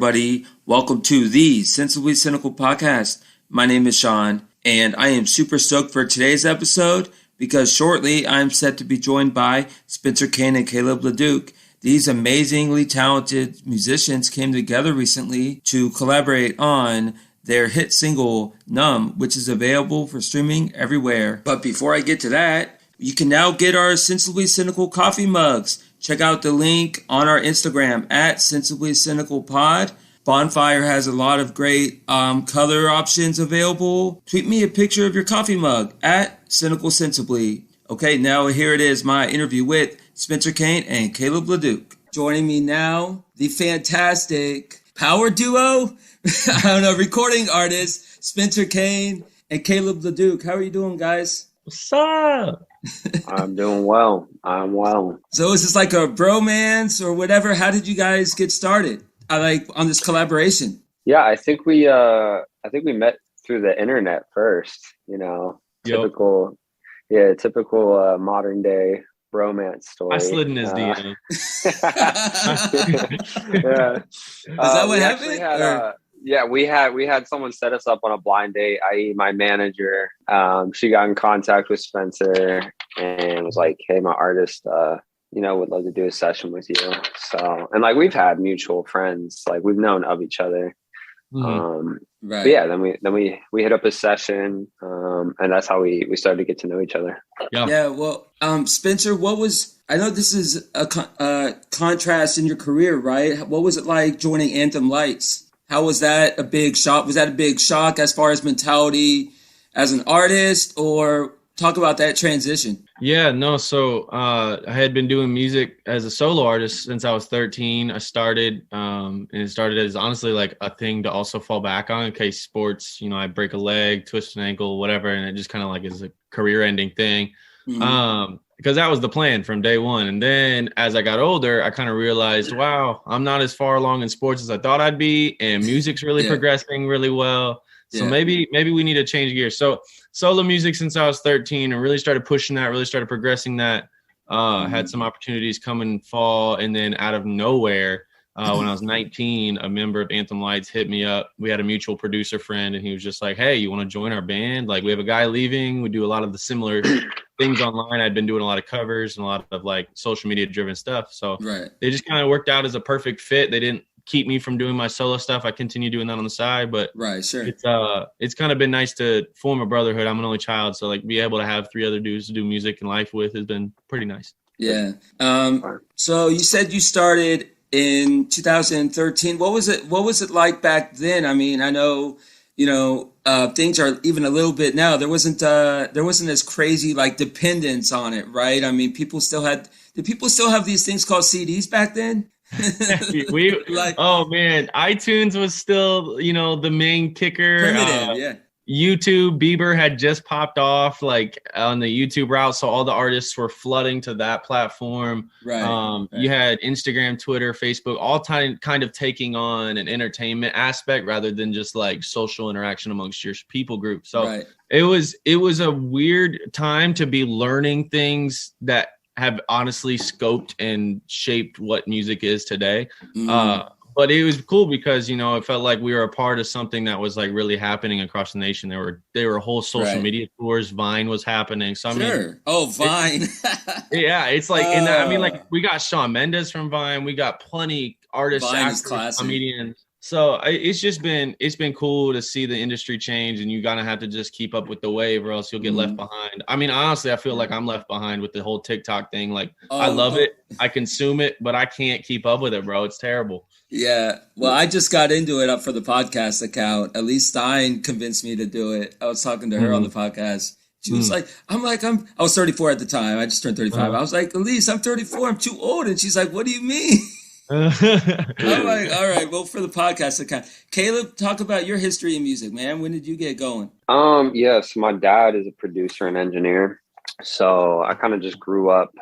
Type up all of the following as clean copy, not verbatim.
everybody? Welcome to the Sensibly Cynical podcast. My name is Sean, and I am super stoked for today's episode because shortly I'm set to be joined by Spencer Kane and Caleb LaDuke. These amazingly talented musicians came together recently to collaborate on their hit single, Numb, which is available for streaming everywhere. But before I get to that, you can now get our Sensibly Cynical coffee mugs. Check out the link on our Instagram at Sensibly Cynical Pod. Bonfire has a lot of great color options available. Tweet me a picture of your coffee mug at Cynical Sensibly. Okay, now here it is, my interview with Spencer Kane and Caleb LaDuke. Joining me now, the fantastic power duo, recording artists, Spencer Kane and Caleb LaDuke. How are you doing, guys? What's up? I'm doing well. I'm well. So is this like a bromance or whatever? How did you guys get started? On this collaboration? Yeah, I think we met through the internet first, typical modern day bromance story. I slid in his DM. Yeah. Is that what happened? We had someone set us up on a blind date, i.e. my manager. She got in contact with Spencer and was like, hey, my artist, would love to do a session with you. So, and we've had mutual friends, we've known of each other. Right. But yeah, then we hit up a session, and that's how we started to get to know each other. Yeah. Well, Spencer, I know this is a contrast in your career, right? What was it like joining Anthem Lights? How was that a big shock? Was that a big shock as far as mentality as an artist, or talk about that transition? Yeah, no. So I had been doing music as a solo artist since I was 13. I started, and it started as honestly like a thing to also fall back on in case sports, I break a leg, twist an ankle, whatever. And it just kind of like is a career ending thing. Mm-hmm. Because that was the plan from day one. And then as I got older, I kind of realized, wow, I'm not as far along in sports as I thought I'd be. And music's really progressing really well. So maybe we need to change gears. So solo music since I was 13 and really started pushing that, really started progressing that. Had some opportunities come in fall, and then out of nowhere, when I was 19, a member of Anthem Lights hit me up. We had a mutual producer friend, and he was just like, hey, you want to join our band? We have a guy leaving. We do a lot of the similar things online. I'd been doing a lot of covers and a lot of social media driven stuff. So they just kind of worked out as a perfect fit. They didn't keep me from doing my solo stuff. I continue doing that on the side, but it's kind of been nice to form a brotherhood. I'm an only child, so be able to have 3 other dudes to do music and life with has been pretty nice. Yeah. So you said you started in 2013. What was it like back then? I mean, I know, things are even a little bit now. There wasn't this crazy dependence on it, right? I mean, did people still have these things called CDs back then? Oh man, iTunes was still the main kicker. Primitive, YouTube, Bieber had just popped off on the YouTube route, so all the artists were flooding to that platform. Right. You had Instagram, Twitter, Facebook, all kind of taking on an entertainment aspect rather than just social interaction amongst your people group. So it was a weird time to be learning things that have honestly scoped and shaped what music is today. But it was cool because, it felt like we were a part of something that was really happening across the nation. There were whole social media tours. Vine was happening. So Vine. It's we got Shawn Mendes from Vine. We got plenty artists, actors, comedians. So it's been cool to see the industry change, and you gotta have to just keep up with the wave or else you'll get left behind. I mean, honestly, I feel like I'm left behind with the whole TikTok thing. I love it. I consume it, but I can't keep up with it, bro. It's terrible. Yeah. Well, I just got into it up for the podcast account. Elise Stein convinced me to do it. I was talking to her on the podcast. She was I was 34 at the time. I just turned 35. I was like, Elise, I'm 34. I'm too old. And she's like, what do you mean? I'm like, all right, well, for the podcast account. Caleb, talk about your history in music, man. When did you get going? Yes, my dad is a producer and engineer. So I kind of just grew up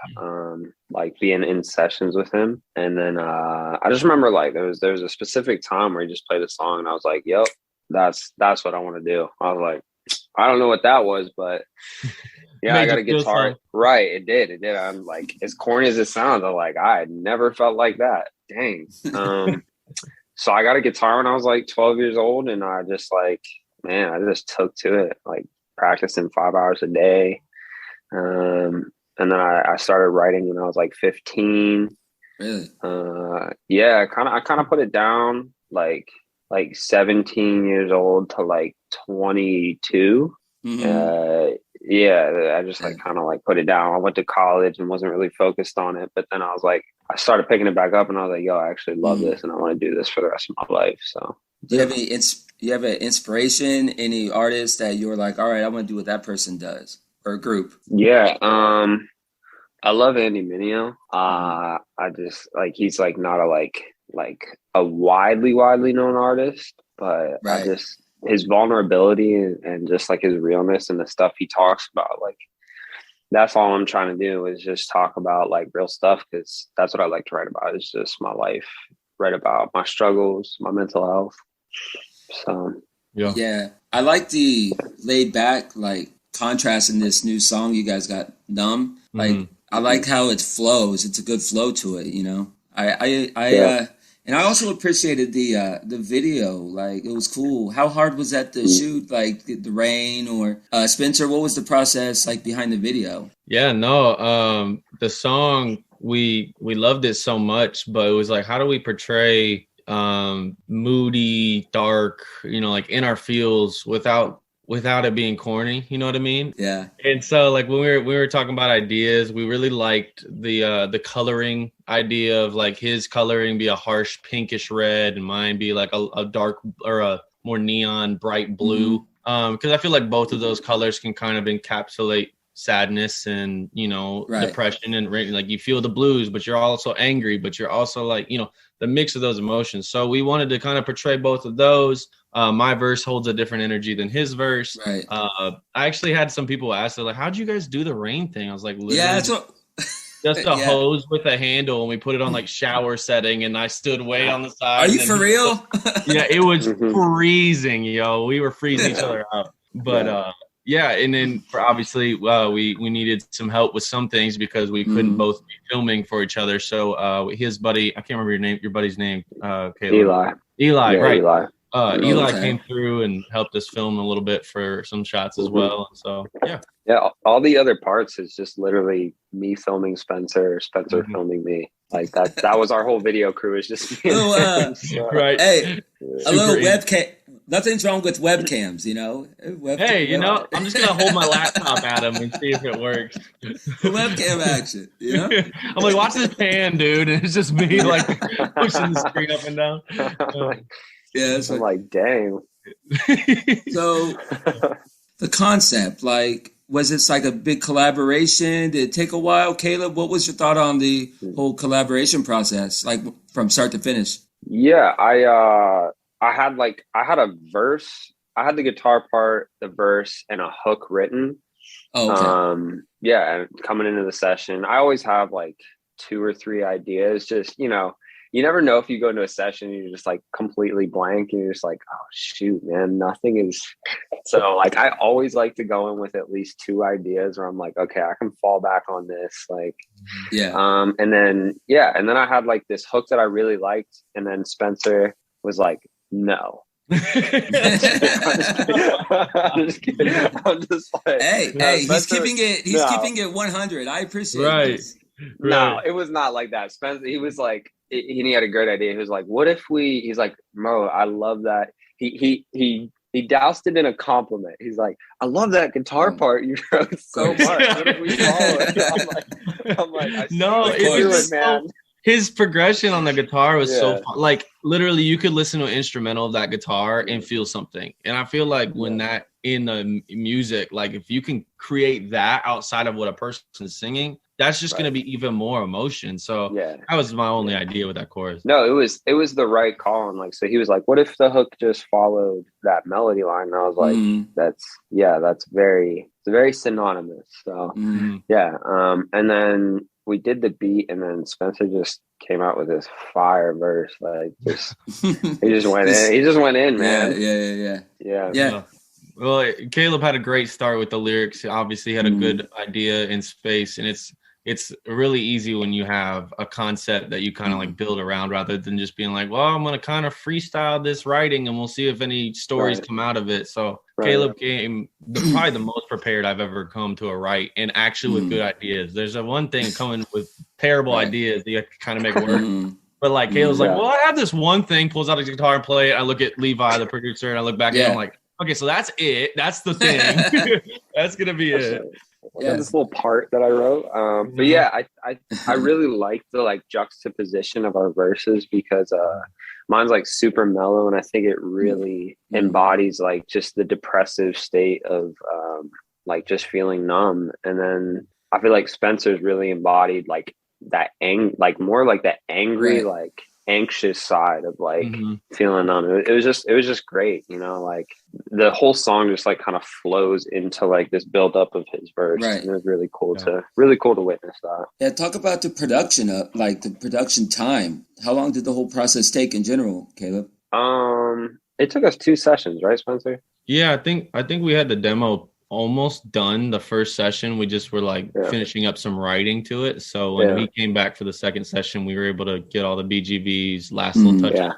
being in sessions with him. And then I just remember there was a specific time where he just played a song and I was like, yep, that's what I want to do. I was like, I don't know what that was, but yeah, I got a guitar. Right. It did. I'm as corny as it sounds, I had never felt like that. Dang. so I got a guitar when I was like 12 years old, and I just like, man, I just took to it, like practicing 5 hours a day. And then I started writing when I was like 15. Really? Yeah, I kind of put it down like 17 years old to like 22. Yeah, I just like kind of like put it down. I went to college and wasn't really focused on it, but then I was like, I started picking it back up, and I was like, yo, I actually love this, and I want to do this for the rest of my life. So, do you have you have an inspiration, any artist that you were like, all right, I want to do what that person does, or a group? Yeah, I love Andy Mineo. I just like, he's like not a like a widely known artist, but Right. I just, his vulnerability and just like his realness and the stuff he talks about, like that's all I'm trying to do is just talk about like real stuff, because that's what I like to write about. It's just my life, write about my struggles, my mental health. So yeah, I like the laid back like contrast in this new song you guys got, Numb. Like I like how it flows. It's a good flow to it, you know. And I also appreciated the video. Like, it was cool. How hard was that to shoot? Like the rain, or Spencer, what was the process like behind the video? Yeah, no, the song, we loved it so much, but it was like, how do we portray moody, dark, you know, like in our feels without it being corny, you know what I mean? Yeah. And so like when we were talking about ideas, we really liked the coloring idea of like his coloring be a harsh pinkish red and mine be like a dark or a more neon bright blue. Because I feel like both of those colors can kind of encapsulate sadness and, you know, depression, and like you feel the blues, but you're also angry, but you're also like, you know, the mix of those emotions. So we wanted to kind of portray both of those. My verse holds a different energy than his verse. Right. I actually had some people ask, they're like, how'd you guys do the rain thing? I was like, yeah, that's what. Just a hose with a handle, and we put it on like shower setting, and I stood way on the side. Are you for real? Yeah, it was freezing, yo. We were freezing each other out. But yeah, and then for obviously we needed some help with some things because we couldn't both be filming for each other. So his buddy, I can't remember your buddy's name, Caleb. Eli, yeah, right. Eli. Eli came through and helped us film a little bit for some shots as well. And so, yeah, all the other parts is just literally me filming Spencer filming me. Like that was our whole video crew, is just me. Right. Hey, a little webcam. Nothing's wrong with webcams, you know. Hey, you know, I'm just gonna hold my laptop at him and see if it works. Webcam action, you know. I'm like, watch this pan, dude, and it's just me like pushing the screen up and down. Yeah, it's I'm like, dang. So the concept, like, was it like a big collaboration? Did it take a while? Caleb, what was your thought on the whole collaboration process, like from start to finish? Yeah, I had a verse. I had the guitar part, the verse, and a hook written. Oh, okay. Yeah, and coming into the session, I always have like 2 or 3 ideas. Just, you know, you never know if you go into a session and you're just like completely blank and you're just like, oh shoot, man, nothing is. So like, I always like to go in with at least 2 ideas where I'm like, okay, I can fall back on this. Like, and then I had like this hook that I really liked. And then Spencer was like, no. I'm just kidding. I'm just like, hey, he's keeping it 100. I appreciate this. No, it was not like that. Spencer, he was like, he had a great idea. He was like, what if he's like, Mo, I love that. He doused it in a compliment. He's like, I love that guitar part you wrote so much. What if we follow it? I'm like, no, it was man. His progression on the guitar was so fun. Like literally you could listen to an instrumental of that guitar and feel something. And I feel like when that in the music, like if you can create that outside of what a person is singing, that's just going to be even more emotion. So that was my only idea with that chorus. No, it was the right call. And like, so he was like, what if the hook just followed that melody line? And I was like, it's very synonymous. So and then we did the beat, and then Spencer just came out with this fire verse. Like he just went in. He just went in, man. Yeah. Well, Caleb had a great start with the lyrics. He obviously had a good idea in space, and it's really easy when you have a concept that you kind of like build around rather than just being like, well, I'm going to kind of freestyle this writing and we'll see if any stories come out of it. So Caleb came probably the most prepared I've ever come to a write, and actually with good ideas. There's a one thing coming with terrible ideas that you have to kind of make work. But like Caleb's like, well, I have this one thing, pulls out his guitar and play it. I look at Levi, the producer, and I look back and I'm like, okay, so that's it. That's the thing. That's going to be it. This little part that I wrote. But yeah, I really like the like juxtaposition of our verses because mine's like super mellow, and I think it really embodies like just the depressive state of like just feeling numb. And then I feel like Spencer's really embodied like that more like that angry like anxious side of like feeling numb. It was just great, you know, like the whole song just like kind of flows into like this build up of his verse, and it was really cool to witness that. Yeah, talk about the production like the production time. How long did the whole process take in general, Caleb? It took us 2 sessions, right, Spencer? Yeah, I think we had the demo almost done the first session. We just were like finishing up some writing to it. So when he came back for the second session, we were able to get all the BGVs, last little touches on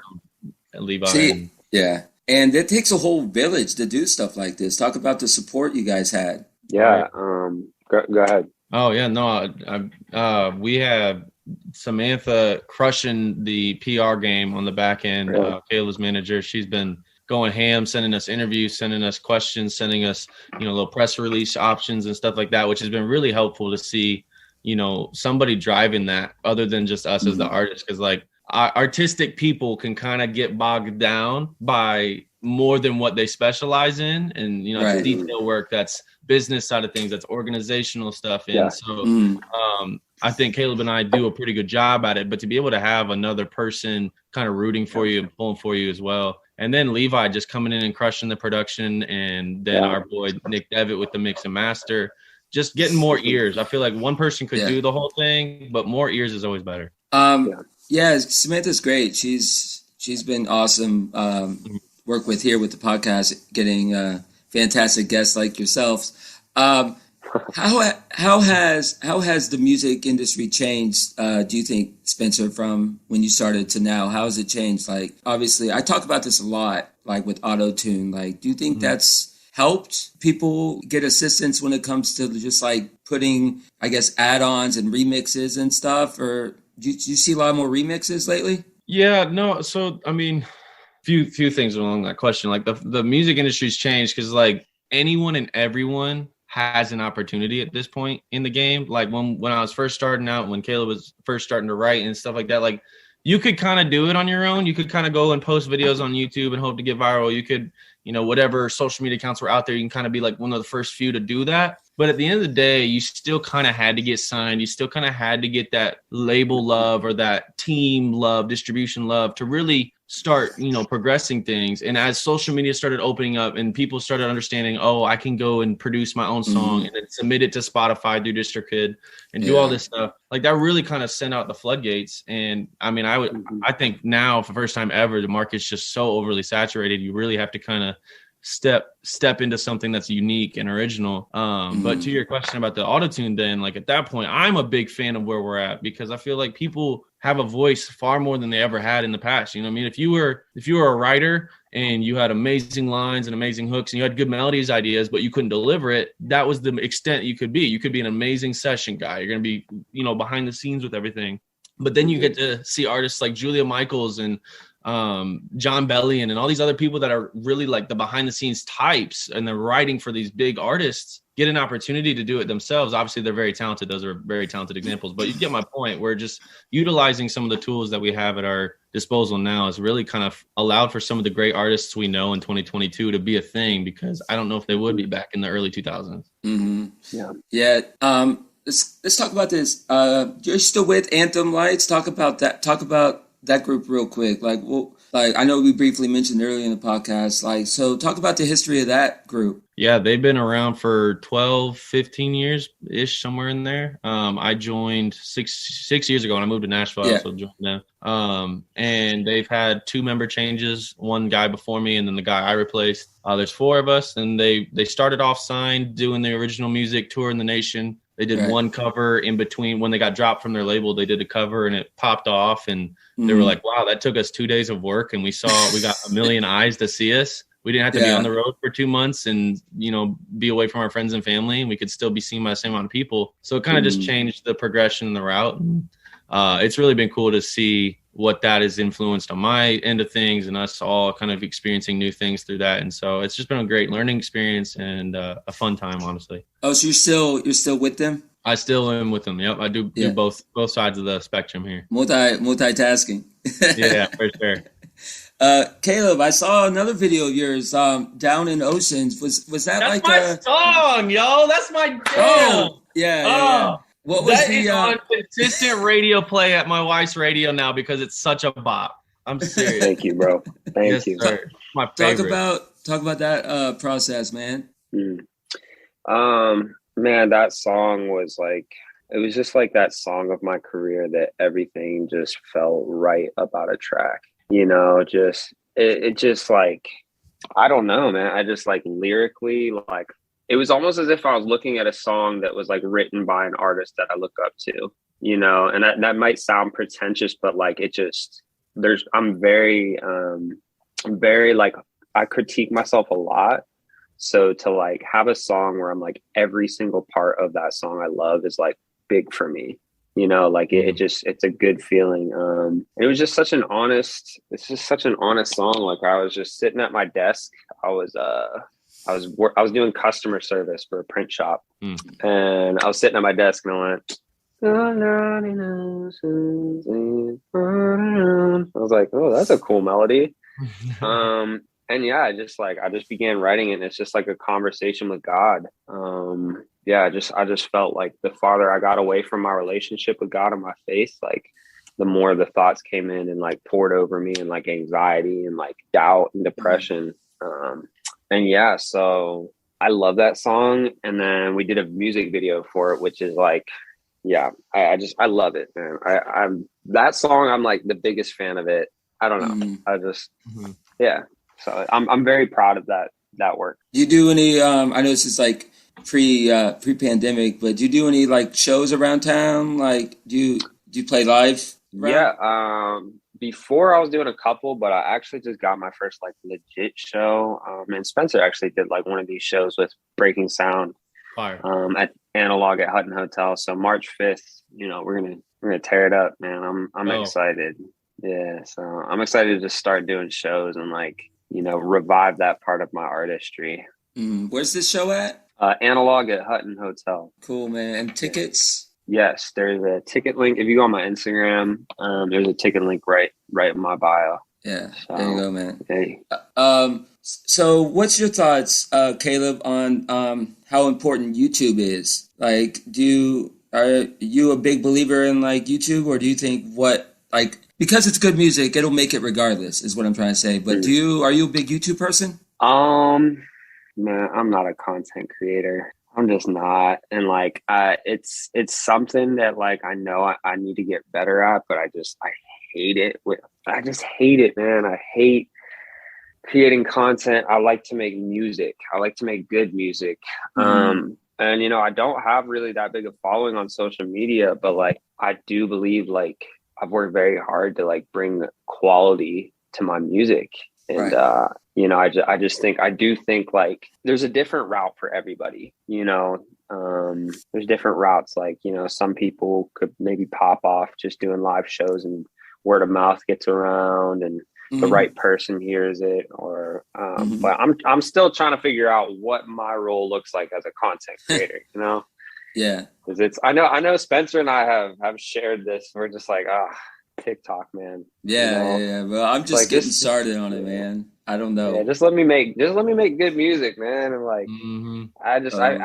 Levi. And it takes a whole village to do stuff like this. Talk about the support you guys had. Yeah. Go ahead. Oh yeah, no, we have Samantha crushing the PR game on the back end. Caleb's manager. She's been going ham, sending us interviews, sending us questions, sending us, little press release options and stuff like that, which has been really helpful to see, somebody driving that other than just us as the artists. Cause like artistic people can kind of get bogged down by more than what they specialize in. And, it's detail work, that's business side of things, that's organizational stuff. And so I think Caleb and I do a pretty good job at it, but to be able to have another person kind of rooting for you and pulling for you as well. And then Levi just coming in and crushing the production. And then our boy, Nick Devitt with the mix and master, just getting more ears. I feel like one person could do the whole thing, but more ears is always better. Samantha's great. She's been awesome. Work with here with the podcast, getting fantastic guests like yourselves. How has the music industry changed, do you think, Spencer, from when you started to now? How has it changed? Like, obviously, I talk about this a lot, like with auto-tune. Like, do you think that's helped people get assistance when it comes to just like putting, I guess, add-ons and remixes and stuff? Or do you see a lot more remixes lately? Yeah, no. So, I mean, few things along that question. Like the music industry's changed because like anyone and everyone has an opportunity at this point in the game. Like when I was first starting out, when Caleb was first starting to write and stuff like that, like you could kind of do it on your own. You could kind of go and post videos on YouTube and hope to get viral. You could, whatever social media accounts were out there, you can kind of be like one of the first few to do that. But at the end of the day, you still kind of had to get signed. You still kind of had to get that label love or that team love, distribution love to really start, progressing things. And as social media started opening up and people started understanding, oh, I can go and produce my own song and then submit it to Spotify through DistroKid and do all this stuff. Like that really kind of sent out the floodgates. And I mean, I think now for the first time ever, the market's just so overly saturated. You really have to kind of step into something that's unique and original. But to your question about the autotune, then like at that point, I'm a big fan of where we're at because I feel like people have a voice far more than they ever had in the past. You know what I mean? If you were a writer and you had amazing lines and amazing hooks and you had good melodies ideas, but you couldn't deliver it, that was the extent you could be. You could be an amazing session guy. You're going to be, behind the scenes with everything. But then you get to see artists like Julia Michaels and John Bellion and all these other people that are really like the behind the scenes types and they're writing for these big artists get an opportunity to do it themselves. Obviously they're very talented. Those are very talented examples, but you get my point. We're just utilizing some of the tools that we have at our disposal now has really kind of allowed for some of the great artists we know in 2022 to be a thing, because I don't know if they would be back in the early 2000s. Let's talk about this. You're still with Anthem Lights. Talk about that group real quick. Like I know we briefly mentioned earlier in the podcast, so talk about the history of that group. Yeah, they've been around for 12, 15 years ish, somewhere in there. I joined six years ago when I moved to Nashville. I also joined them. And they've had 2 member changes, one guy before me and then the guy I replaced. There's 4 of us, and they started off signed, doing the original music, touring the nation. They did one cover in between when they got dropped from their label. They did a cover and it popped off, and they were like, wow, that took us 2 days of work. And we got a million eyes to see us. We didn't have to be on the road for 2 months and, be away from our friends and family. And we could still be seen by the same amount of people. So it kind of just changed the progression and the route. And, it's really been cool to see what that has influenced on my end of things, and us all kind of experiencing new things through that. And so it's just been a great learning experience and a fun time, honestly. Oh, so you're still with them? I still am with them. Yep. I do both sides of the spectrum here. Multitasking. Yeah, for sure. Caleb, I saw another video of yours, Down in Oceans. Was that That's like my song, yo? That's my jam. Oh, yeah. What was that is on consistent radio play at my wife's radio now because it's such a bop. I'm serious. Thank you, bro. Thank you. Sir. My favorite. Talk about that process, man. Man, that song was like, it was just like that song of my career that everything just felt right about a track. It just like, I don't know, man. I just like lyrically, like, it was almost as if I was looking at a song that was like written by an artist that I look up to, and that might sound pretentious, but like, I'm very like, I critique myself a lot. So to like have a song where I'm like, every single part of that song I love is like big for me, like it's a good feeling. It was just such an honest song. Like I was just sitting at my desk. I was doing customer service for a print shop, and I was sitting at my desk and I went, I was like, oh, that's a cool melody. And yeah, I just began writing it, and it's just like a conversation with God. I just felt like the farther I got away from my relationship with God and my faith, like the more the thoughts came in and like poured over me, and like anxiety and like doubt and depression. So I love that song. And then we did a music video for it, which is like, I love it, man. I'm that song. I'm like the biggest fan of it. I don't know. So I'm very proud of that work. Do you do any, I know this is like pre-pandemic, but do you do any like shows around town? Like do you play live around? Yeah. Before I was doing a couple, but I actually just got my first like legit show. And Spencer actually did like one of these shows with Breaking Sound at Analog at Hutton Hotel. So March 5th, we're gonna tear it up, man. I'm excited. Yeah. So I'm excited to just start doing shows and like, revive that part of my artistry. Where's this show at? Analog at Hutton Hotel. Cool, man. And tickets? Yes, there's a ticket link. If you go on my Instagram, there's a ticket link right in my bio. Yeah, so, there you go, man. Hey. So what's your thoughts, Caleb, on how important YouTube is? Like, are you a big believer in like YouTube, or do you think because it's good music, it'll make it regardless, is what I'm trying to say. But are you a big YouTube person? Man, I'm not a content creator. I'm just not. And like, it's something that like, I know I need to get better at, but I hate it. I just hate it, man. I hate creating content. I like to make music. I like to make good music. And, I don't have really that big a following on social media, but like, I do believe like I've worked very hard to like bring quality to my music. And, I do think like there's a different route for everybody, there's different routes. Like, some people could maybe pop off just doing live shows and word of mouth gets around and the right person hears it, or, but I'm still trying to figure out what my role looks like as a content creator, Yeah. Cause I know Spencer and I have shared this. We're just like, TikTok, man. Yeah. Well, I'm just like, getting started on it, man. I don't know. Yeah, just let me make good music, man. And like, I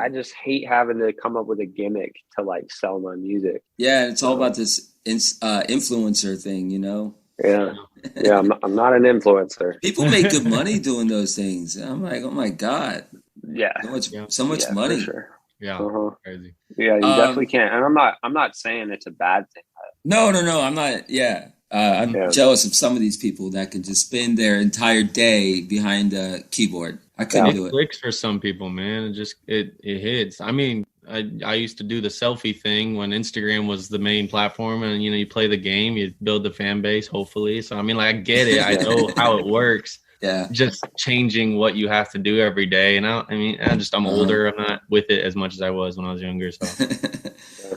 just hate having to come up with a gimmick to like sell my music. Yeah, and it's all about this influencer thing, Yeah, I'm not an influencer. People make good money doing those things. I'm like, oh my god. Yeah, so much money. For sure. Yeah, crazy. Yeah, you definitely can. And I'm not saying it's a bad thing. No, I'm not. Yeah. I'm jealous of some of these people that can just spend their entire day behind a keyboard. I couldn't do it. Clicks for some people, man. It hits. I mean, I used to do the selfie thing when Instagram was the main platform, and you know, you play the game, you build the fan base, hopefully. So I mean, like, I get it, I know how it works. Yeah, just changing what you have to do every day. And I'm older. I'm not with it as much as I was when I was younger. So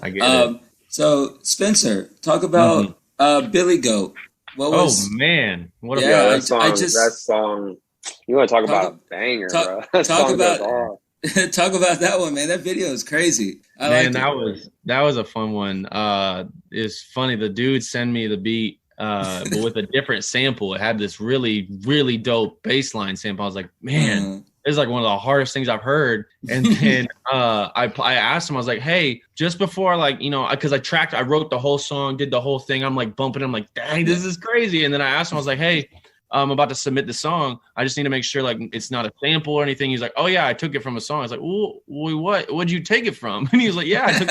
I get it. So Spencer, talk about Billy Goat. Oh man, what a that song. You want to talk about a banger, bro? Talk about that one, man. That video is crazy. That was a fun one. It's funny. The dude sent me the beat. But with a different sample. It had this really, really dope bass line sample. I was like, man, this is like one of the hardest things I've heard. And then I asked him, I was like, hey, just before, like, you know, because I wrote the whole song, did the whole thing. I'm like bumping. I'm like, dang, this is crazy. And then I asked him, I was like, hey, I'm about to submit the song. I just need to make sure like it's not a sample or anything. He's like, oh yeah, I took it from a song. I was like, well, what'd you take it from? And he was like, yeah, I took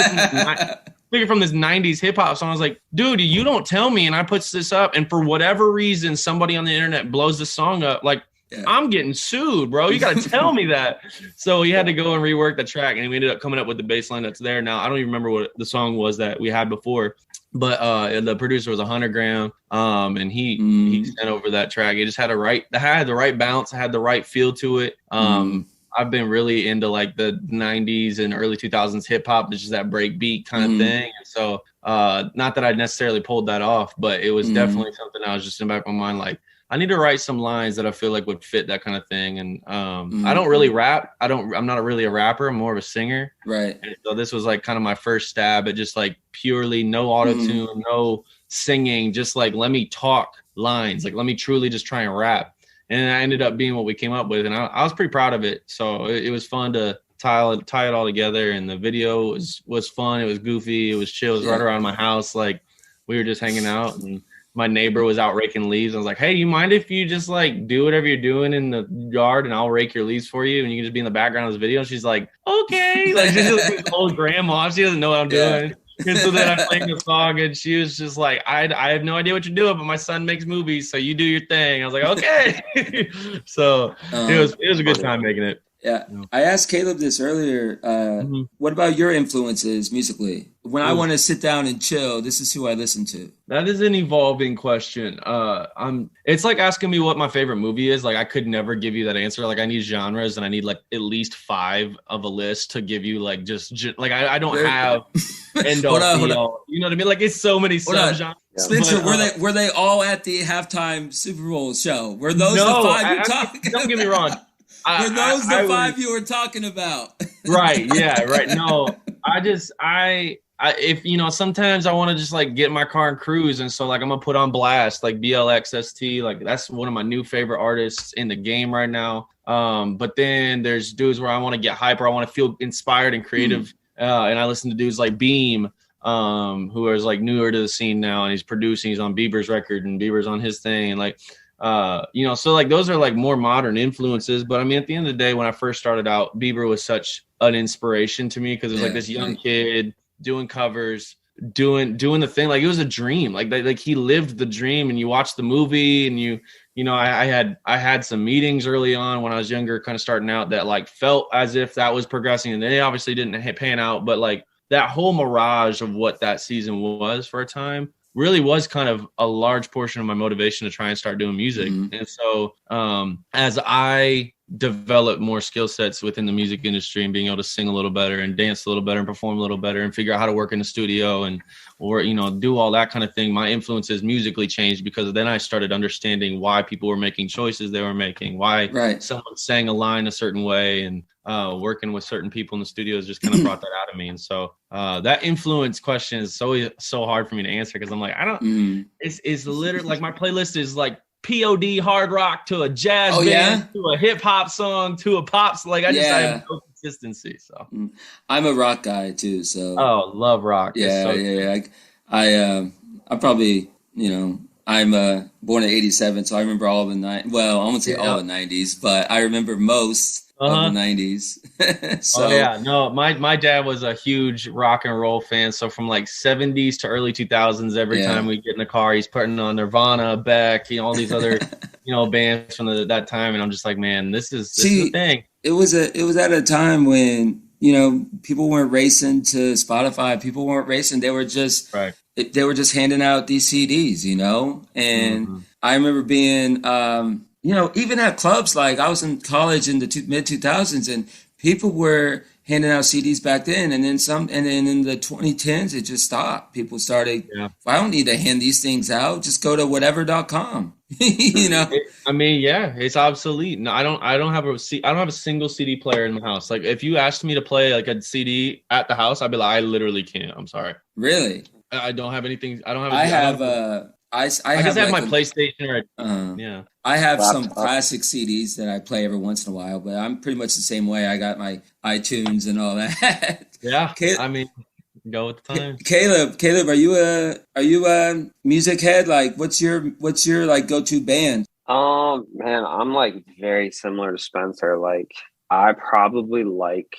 it from this 90s hip hop song. I was like, dude, you don't tell me. And I puts this up, and for whatever reason, somebody on the internet blows the song up. Like, I'm getting sued, bro. You got to tell me that. So he had to go and rework the track, and we ended up coming up with the bass line that's there now. I don't even remember what the song was that we had before, but the producer was 100 Gram, and he sent over that track. It just had the right bounce, had the right feel to it. I've been really into like the 90s and early 2000s hip hop, which is that break beat kind of thing. And so not that I necessarily pulled that off, but it was definitely something I was just in the back of my mind, like, I need to write some lines that I feel like would fit that kind of thing. And I don't really rap. I'm not really a rapper. I'm more of a singer. Right. And so this was like kind of my first stab at just like purely no auto-tune, no singing, just like, let me talk lines. Like, let me truly just try and rap. And I ended up being what we came up with. And I was pretty proud of it. So it was fun to tie it all together. And the video was fun. It was goofy. It was chill. It was right around my house. Like, we were just hanging out, and my neighbor was out raking leaves. I was like, hey, you mind if you just like do whatever you're doing in the yard and I'll rake your leaves for you and you can just be in the background of this video? And she's like, okay. Like, she's just this old grandma. She doesn't know what I'm doing. And so then I played the song, and she was just like, I have no idea what you're doing, but my son makes movies, so you do your thing. I was like, okay. So it was a good time making it. Yeah. I asked Caleb this earlier. What about your influences musically? When I want to sit down and chill, this is who I listen to. That is an evolving question. It's like asking me what my favorite movie is. Like, I could never give you that answer. Like, I need genres, and I need like at least 5 of a list to give you like like I don't have end all be all. You know what I mean? Like, it's so many sub-genres. Spencer, were they all at the halftime Super Bowl show? Were those the 5 you're talking? Don't get me wrong. Were those the 5 you were talking about? Right. Yeah. Right. No, if you know, sometimes I want to just like get in my car and cruise. And so like, I'm going to put on blast, like BLXST, like that's one of my new favorite artists in the game right now. But then there's dudes where I want to get hyper. I want to feel inspired and creative. And I listen to dudes like Beam, who is like newer to the scene now, and he's producing, he's on Bieber's record and Bieber's on his thing. And like, you know, so like those are like more modern influences. But I mean, at the end of the day, when I first started out, Bieber was such an inspiration to me, because it was like this young kid doing covers, doing the thing. Like, it was a dream. Like he lived the dream, and you watch the movie, and you know, I had some meetings early on when I was younger, kind of starting out, that like felt as if that was progressing, and they obviously didn't pan out. But like that whole mirage of what that season was for a time really was kind of a large portion of my motivation to try and start doing music. And so as I develop more skill sets within the music industry, and being able to sing a little better and dance a little better and perform a little better and figure out how to work in the studio or you know, do all that kind of thing, my influences musically changed, because then I started understanding why people were making choices they were making, why someone sang a line a certain way, and working with certain people in the studios just kind of brought that out of me. And so that influence question is so hard for me to answer, because I'm like, I don't it's literally like my playlist is like POD hard rock to a jazz band to a hip hop song to a pop. Like I have no consistency. So I'm a rock guy too. So love rock. I probably, you know, I'm born in '87, so I remember all the Well, I won't say all the '90s, but I remember most of the '90s. So my dad was a huge rock and roll fan. So from like '70s to early 2000s, every time we get in the car, he's putting on Nirvana, Beck, you know, all these other you know, bands from that time, and I'm just like, man, this is the thing. It was at a time when people weren't racing to Spotify. People weren't racing. They were just Right. they were just handing out these CDs, and I remember being, even at clubs, like I was in college in the mid 2000s, and people were handing out CDs back then, and then in the 2010s, it just stopped. People started, I don't need to hand these things out. Just go to whatever.com, It's obsolete. No, I don't have a single CD player in my house. Like if you asked me to play like a CD at the house, I'd be like, I literally can't. I'm sorry. Really? I don't have anything. I guess I have my PlayStation or I have some classic CDs that I play every once in a while, but I'm pretty much the same way. I got my iTunes and all that. Yeah, go with the time. Caleb, are you a music head? Like, what's your like go-to band? Man, I'm like very similar to Spencer. Like, I probably like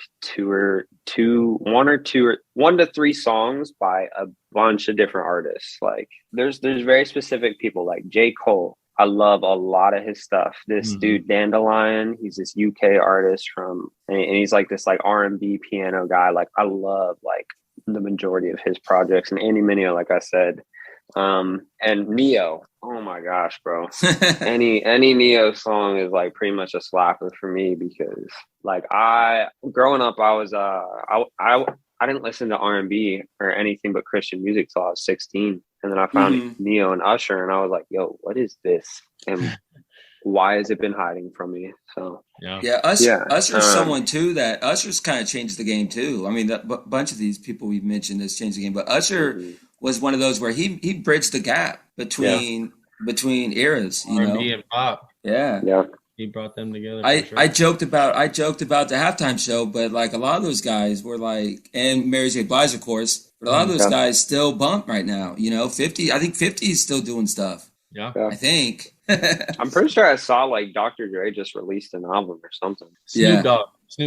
one to three songs by a bunch of different artists. Like there's very specific people like J. Cole. I love a lot of his stuff. This dude Dandelion, he's this UK artist and he's like this like R&B piano guy. Like I love like the majority of his projects, and Andy Mineo, like I said, and Neo. Oh my gosh, bro. any Neo song is like pretty much a slapper for me, because like growing up, I was I didn't listen to R&B or anything but Christian music till I was 16. And then I found Neo and Usher, and I was like, yo, what is this? And why has it been hiding from me? So Usher's someone too that Usher's kind of changed the game too. I mean, bunch of these people we've mentioned has changed the game, but Usher was one of those where he bridged the gap between eras, R&B and pop. Yeah. He brought them together. I joked about the halftime show, but like a lot of those guys were like, and Mary J. Blige, of course, but a lot of those guys still bump right now. 50, I think 50 is still doing stuff. Yeah. I think. I'm pretty sure I saw like Dr. Dre just released an album or something. Snoop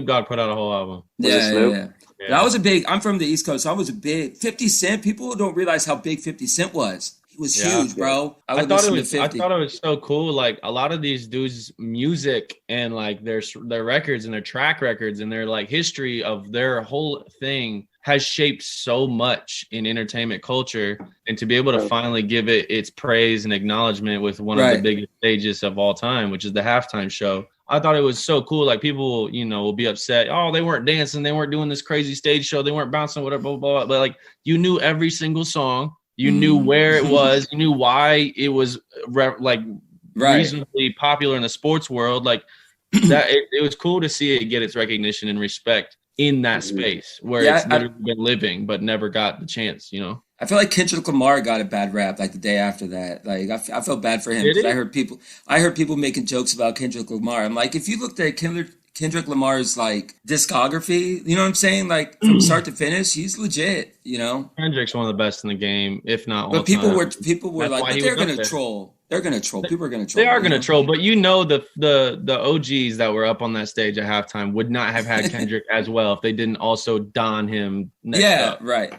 Dogg put out a whole album. Yeah. I'm from the East Coast, so I was a big 50 Cent. People don't realize how big 50 Cent was. He was huge, bro. I thought it was so cool. Like a lot of these dudes' music and like their records and their track records and their like history of their whole thing has shaped so much in entertainment culture, and to be able to finally give it its praise and acknowledgement with one of the biggest stages of all time, which is the halftime show. I thought it was so cool. Like people, will be upset. Oh, they weren't dancing. They weren't doing this crazy stage show. They weren't bouncing, whatever, blah, blah, blah. But like you knew every single song. You knew where it was. You knew why it was reasonably popular in the sports world. Like that, it was cool to see it get its recognition and respect in that space where it's literally been living, but never got the chance. I feel like Kendrick Lamar got a bad rap like the day after that. Like I felt bad for him because I heard people making jokes about Kendrick Lamar. I'm like, if you looked at Kendrick Lamar's like discography, you know what I'm saying? Like from start to finish, he's legit, Kendrick's one of the best in the game, if not all time. But people were like, but they're going to troll. They're going to troll. People are going to troll. They are going to troll, but the OGs that were up on that stage at halftime would not have had Kendrick as well if they didn't also don him next up. Right.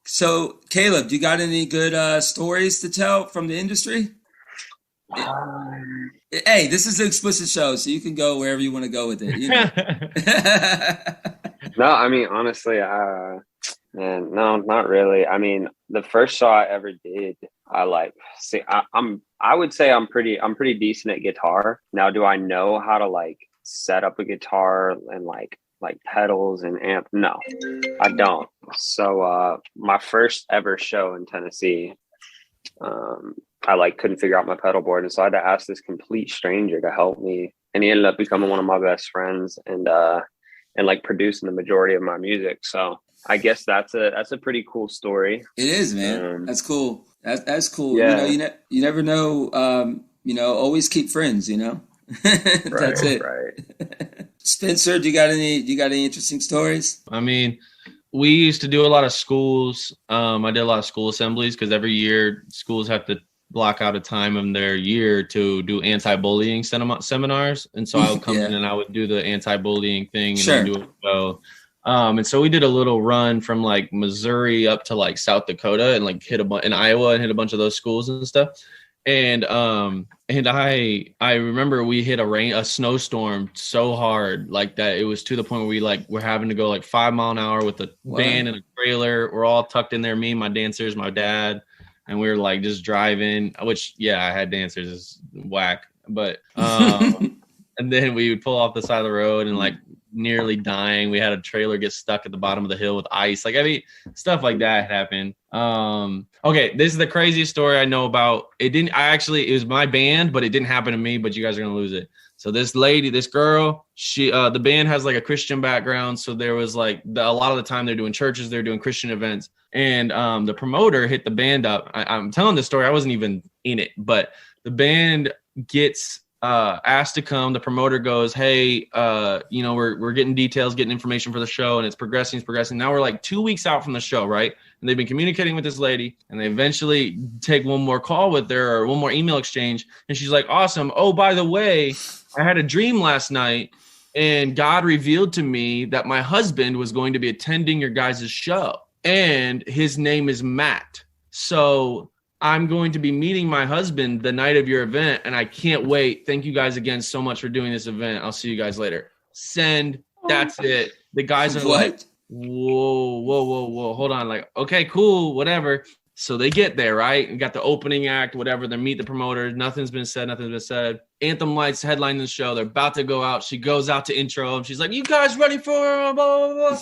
So, Caleb, do you got any good stories to tell from the industry? Hey, this is an explicit show, so you can go wherever you want to go with it. No, I mean, honestly, no, not really. I mean, the first show I ever did, I would say I'm pretty decent at guitar. Now, do I know how to like set up a guitar and like pedals and amp? No, I don't. So my first ever show in Tennessee, I couldn't figure out my pedal board, and so I had to ask this complete stranger to help me, and he ended up becoming one of my best friends and producing the majority of my music. So I guess that's a pretty cool story. It is, man. That's cool. That's cool. Yeah. You never know. Always keep friends. That's it. Right. Spencer, do you got any interesting stories? I mean, we used to do a lot of schools. I did a lot of school assemblies because every year schools have to block out a time in their year to do anti-bullying seminars. And so I would come in and I would do the anti-bullying thing and do it well. And so we did a little run from like Missouri up to like South Dakota and like hit in Iowa and hit a bunch of those schools and stuff. And I remember we hit a snowstorm so hard like that. It was to the point where we're having to go like 5 mile an hour with a van and a trailer. We're all tucked in there, me and my dancers, my dad, and we were like just driving, which I had dancers, is whack. But and then we would pull off the side of the road and like nearly dying. We had a trailer get stuck at the bottom of the hill with ice. Like, I mean, stuff like that happened. Okay, this is the craziest story I know about. It was my band, but it didn't happen to me, but you guys are gonna lose it. So this girl, she the band has like a Christian background. So there was like a lot of the time they're doing churches, they're doing Christian events. And the promoter hit the band up. I'm telling this story, I wasn't even in it, but the band gets asked to come. The promoter goes, hey, we're getting details, getting information for the show, and it's progressing. Now we're like 2 weeks out from the show, right? And they've been communicating with this lady, and they eventually take one more call with her or one more email exchange. And she's like, awesome. Oh, by the way, I had a dream last night, and God revealed to me that my husband was going to be attending your guys' show, and his name is Matt. So I'm going to be meeting my husband the night of your event, and I can't wait. Thank you guys again so much for doing this event. I'll see you guys later. Send. That's it. The guys are like, whoa. Hold on. Like, okay, cool, whatever. So they get there, right? And got the opening act, whatever. They meet the promoter. Nothing's been said. Anthem Lights headlining the show. They're about to go out. She goes out to intro. And she's like, you guys ready for blah, blah, blah.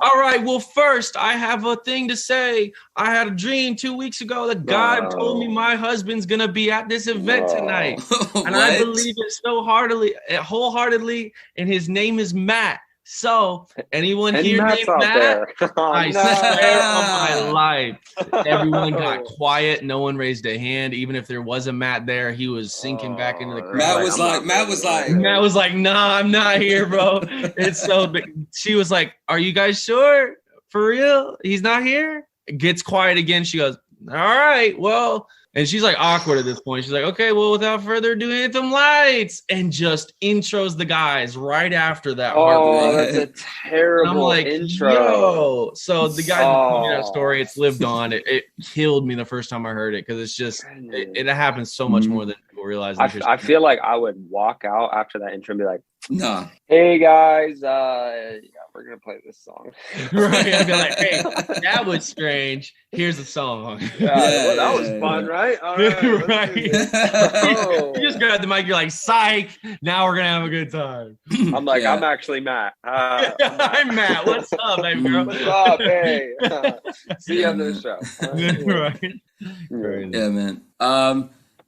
All right. Well, first, I have a thing to say. I had a dream 2 weeks ago that God told me my husband's going to be at this event tonight. And I believe it so wholeheartedly. And his name is Matt. So, anyone here named Matt? I swear on my life. Everyone got quiet. No one raised a hand. Even if there was a Matt there, he was sinking back into the crowd. Matt was like, nah, I'm not here, bro. It's so big. She was like, are you guys sure? For real? He's not here? It gets quiet again. She goes, all right, well. And she's like awkward at this point. She's like, okay, well, without further ado, Anthem Lights, and just intros the guys right after that. Oh, that's a terrible intro. Yo. So the guys told me that story. It's lived on. It killed me the first time I heard it because it's just it happens so much more than people realize. I feel like I would walk out after that intro and be like, no. Hey guys, we're gonna play this song. Right. I'd be like, hey, that was strange. Here's the song. Well, that was fun, right? All right. Right. You just grab the mic, you're like, psych, now we're gonna have a good time. I'm like, I'm actually Matt. I'm Matt. What's up, baby girl? What's up? Hey. See you on the show. Right. Yeah, man.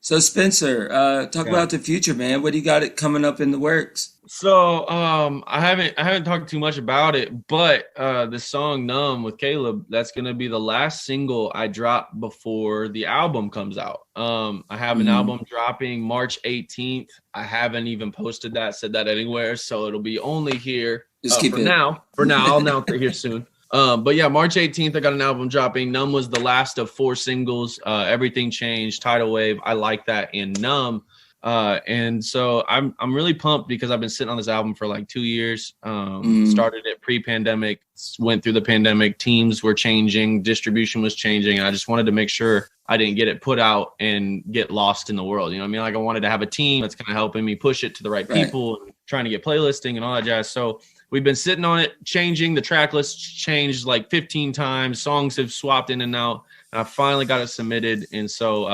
So Spencer, talk about the future, man. What do you got it coming up in the works? So I haven't talked too much about it, but the song Numb with Caleb, that's gonna be the last single I drop before the album comes out. I have an album dropping March 18th. I haven't even posted that, said that anywhere, so it'll be only here now. For now, I'll announce it here soon. But yeah, March 18th, I got an album dropping. Numb was the last of 4 singles. Everything Changed, Tidal Wave, I Like That, and Numb. And so I'm really pumped because I've been sitting on this album for like 2 years. Started it pre-pandemic, went through the pandemic, teams were changing, distribution was changing. And I just wanted to make sure I didn't get it put out and get lost in the world. You know what I mean? Like I wanted to have a team that's kind of helping me push it to the right people and trying to get playlisting and all that jazz. So we've been sitting on it, changing. The track list changed like 15 times. Songs have swapped in and out. And I finally got it submitted. And so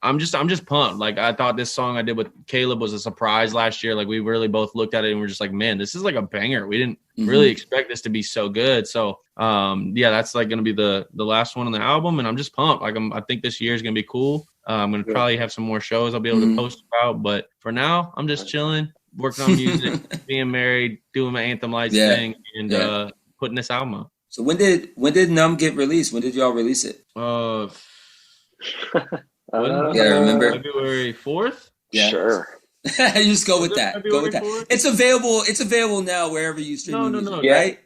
I'm just pumped. Like I thought this song I did with Caleb was a surprise last year. Like we really both looked at it and we're just like, man, this is like a banger. We didn't really expect this to be so good. So that's like going to be the last one on the album. And I'm just pumped. Like I think this year is going to be cool. I'm going to probably have some more shows I'll be able to post about. But for now, I'm just chilling, working on music, being married, doing my Anthem Lights thing, and putting this album out. So when did Numb get released? When did y'all release it? Remember? February 4th? Yeah. Sure. You just go with that. Go with that. 4th? It's available now wherever you stream music, No. right?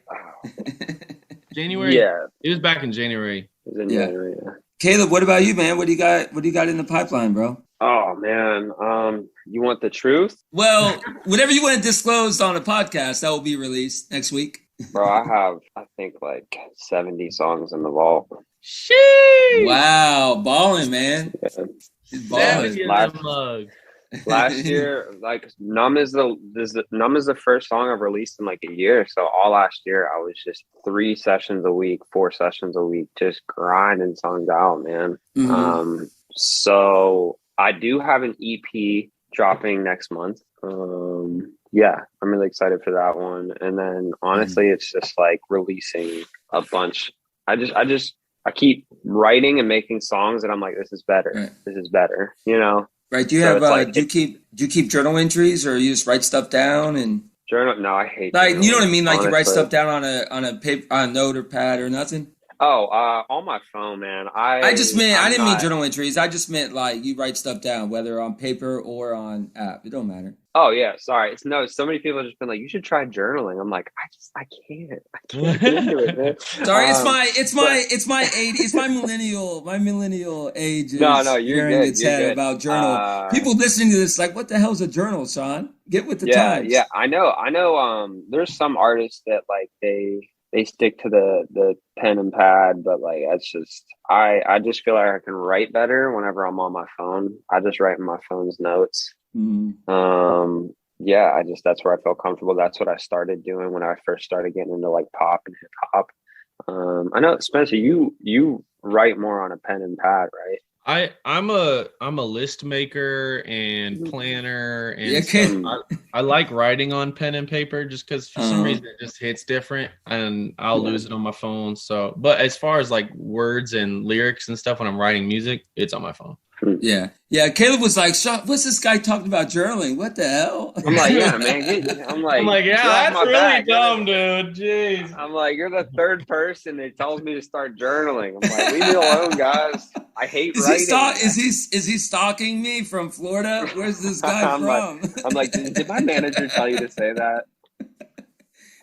January? Yeah. It was back in January. It was in January, yeah. Caleb, what about you, man? What do you got in the pipeline, bro? Oh man. You want the truth? Well, whatever you want to disclose on a podcast, that will be released next week. Bro, I have, I think, like 70 songs in the vault. Sheesh. Wow, balling, man. Yeah. He's Seven balling. in them mugs. Last year, like Numb is the first song I've released in like a year. So all last year I was just 3 sessions a week, 4 sessions a week, just grinding songs out, man. Mhm. So I do have an EP dropping next month. Yeah, I'm really excited for that one. And then honestly, it's just like releasing a bunch. I keep writing and making songs, and I'm like, this is better. Right. This is better. You know. Right. Do you So have it's like do you keep journal entries, or you just write stuff down and journal? No, I hate like, you know what I journaling, mean? Like you write honestly. stuff down on a paper, on a note or pad or nothing. Oh, on my phone, man. I just meant I I'm didn't mean not. journal entries. I just meant like you write stuff down, whether on paper or on app. It don't matter. Oh yeah, sorry. So many people have just been like, you should try journaling. I'm like, I can't get into it, man. Sorry, it's but my millennial age is no, you're rearing good. its You're head good. about journal. People listening to this like, what the hell's a journal, Sean? Get with the times. Yeah. I know. There's some artists that like they stick to the pen and pad, but like that's just I just feel like I can write better whenever I'm on my phone. I just write in my phone's notes. Yeah, that's where I feel comfortable. That's what I started doing when I first started getting into like pop and hip hop. I know, Spencer, you write more on a pen and pad, right? I'm a list maker and planner and Yeah, stuff. I like writing on pen and paper just because for some reason it just hits different, and I'll lose it on my phone. So, but as far as like words and lyrics and stuff when I'm writing music, it's on my phone. Yeah. Caleb was like, what's this guy talking about journaling? What the hell? I'm like, yeah, man. I'm like, yeah, that's really dumb, dude. Jeez. I'm like, you're the third person that tells me to start journaling. I'm like, leave me alone, guys. I hate writing. Is he stalking me from Florida? Where's this guy from? I'm like, did my manager tell you to say that?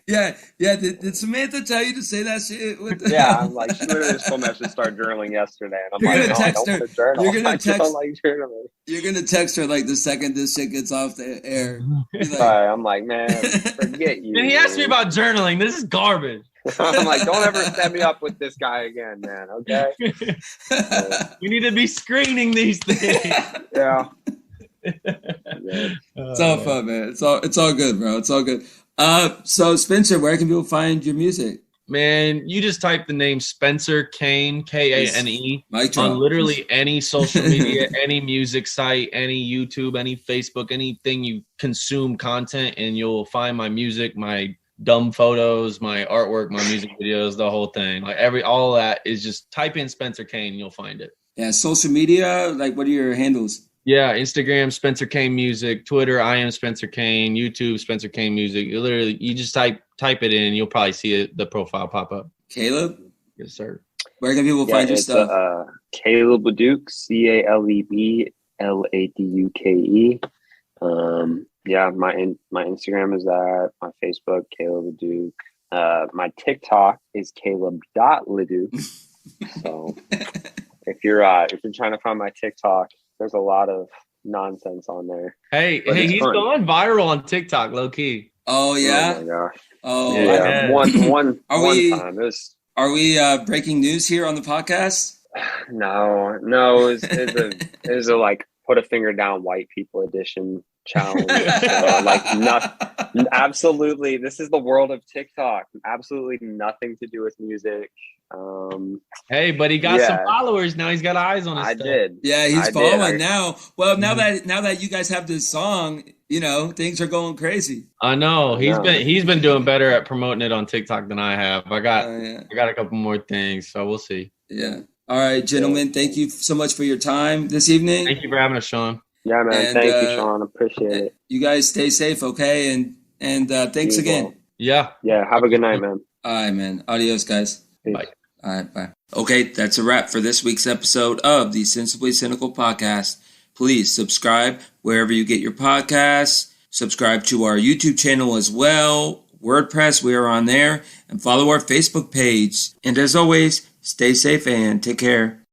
Yeah. Did Samantha tell you to say that shit? I'm like, she literally just told me I should start journaling yesterday, and I'm You're like, gonna no, text I her. don't want to journal. You're gonna I text. don't like journaling. You're gonna text her like the second this shit gets off the air. Like, I'm like, man, forget you. Man, he asked me about journaling. This is garbage. I'm like, don't ever set me up with this guy again, man. Okay. We need to be screening these things. Yeah. It's all fun, man. It's all good, bro. It's all good. So Spencer, where can people find your music? Man, you just type the name Spencer Kane, Kane, on literally any social media, any music site, any YouTube, any Facebook, anything you consume content, and you'll find my music, my dumb photos, my artwork, my music videos, the whole thing. Like all of that is just type in Spencer Kane, you'll find it. Yeah, social media, like what are your handles? Yeah, Instagram, Spencer Kane Music, Twitter, I am Spencer Kane, YouTube, Spencer Kane Music. You just type it in, you'll probably see it, the profile pop up. Caleb? Yes, sir. Where can people find your stuff? Caleb LaDuke, CALEB LADUKE. My Instagram is that. My Facebook, Caleb LaDuke. My TikTok is Caleb.LaDuke. So if you're trying to find my TikTok, there's a lot of nonsense on there. Hey, he's going viral on TikTok, low key. Oh yeah. Oh my gosh. Oh yeah. One time. Are we breaking news here on the podcast? No. It was a like put a finger down white people edition challenge. Absolutely. This is the world of TikTok. Absolutely nothing to do with music. Hey, but he got some followers now. He's got eyes on his stuff. Did. Yeah, he's following now. Well, now that you guys have this song, things are going crazy. I know. He's been doing better at promoting it on TikTok than I have. I got a couple more things, so we'll see. Yeah. All right, gentlemen. Thank you so much for your time this evening. Thank you for having us, Sean. Yeah, man. Thank you, Sean. Appreciate it. You guys stay safe, okay? And thanks again. Well. Yeah. Yeah. Have a good night, man. All right, man. Adios, guys. Peace. Bye. All right, bye. Okay, that's a wrap for this week's episode of the Sensibly Cynical podcast. Please subscribe wherever you get your podcasts. Subscribe to our YouTube channel as well. WordPress, we are on there. And follow our Facebook page. And as always, stay safe and take care.